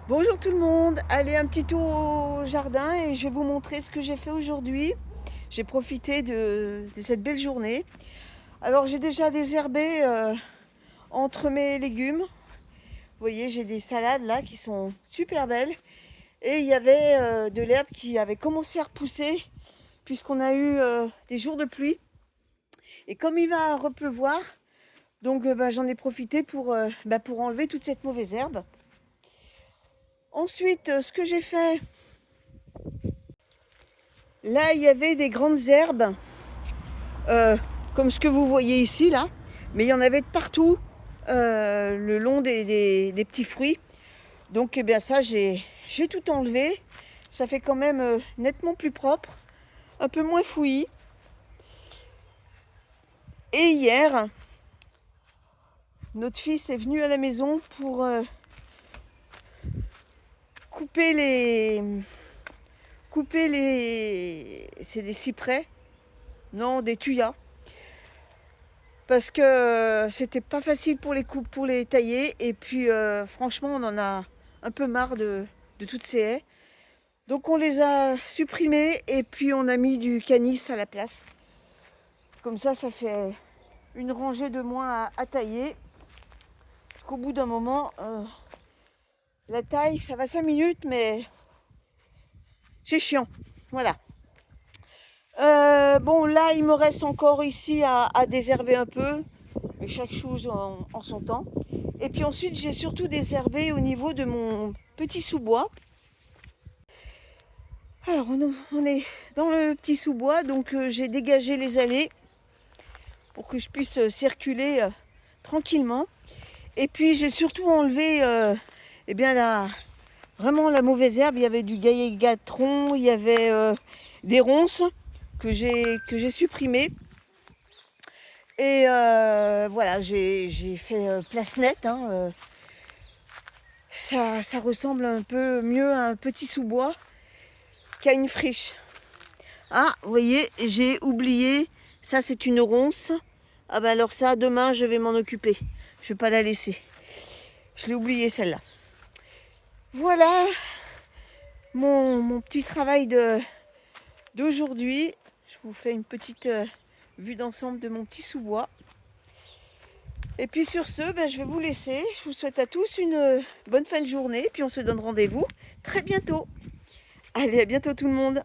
Bonjour tout le monde, allez un petit tour au jardin et je vais vous montrer ce que j'ai fait aujourd'hui. J'ai profité de cette belle journée. Alors j'ai déjà désherbé entre mes légumes. Vous voyez, j'ai des salades là qui sont super belles. Et il y avait de l'herbe qui avait commencé à repousser puisqu'on a eu des jours de pluie. Et comme il va repleuvoir, donc j'en ai profité pour enlever toute cette mauvaise herbe. Ensuite, ce que j'ai fait, là il y avait des grandes herbes euh, comme ce que vous voyez ici là, mais il y en avait de partout le long des petits fruits. Donc eh bien ça j'ai tout enlevé. Ça fait quand même nettement plus propre, un peu moins fouillis. Et hier, notre fils est venu à la maison pour couper les c'est des cyprès, non des tuyas, parce que c'était pas facile pour les tailler. Et puis franchement on en a un peu marre de toutes ces haies. Donc on les a supprimés et puis on a mis du canis à la place. Comme ça fait une rangée de moins à tailler. Qu'au bout d'un moment, la taille ça va 5 minutes, mais c'est chiant. Voilà. Bon là il me reste encore ici à désherber un peu, mais chaque chose en son temps. Et puis ensuite j'ai surtout désherbé au niveau de mon petit sous-bois. Alors on est dans le petit sous-bois, donc j'ai dégagé les allées pour que je puisse circuler tranquillement. Et puis j'ai surtout enlevé eh bien vraiment la mauvaise herbe. Il y avait du gaillet-gatron, il y avait des ronces que j'ai supprimées. Et voilà, j'ai fait place nette, hein, ça ressemble un peu mieux à un petit sous-bois qu'à une friche. Ah, vous voyez, j'ai oublié, ça c'est une ronce. Ah ben alors ça, demain je vais m'en occuper. Je vais pas la laisser. Je l'ai oublié celle-là. Voilà mon petit travail d'aujourd'hui. Je vous fais une petite vue d'ensemble de mon petit sous-bois. Et puis sur ce, je vais vous laisser. Je vous souhaite à tous une bonne fin de journée. Puis on se donne rendez-vous très bientôt. Allez, à bientôt tout le monde.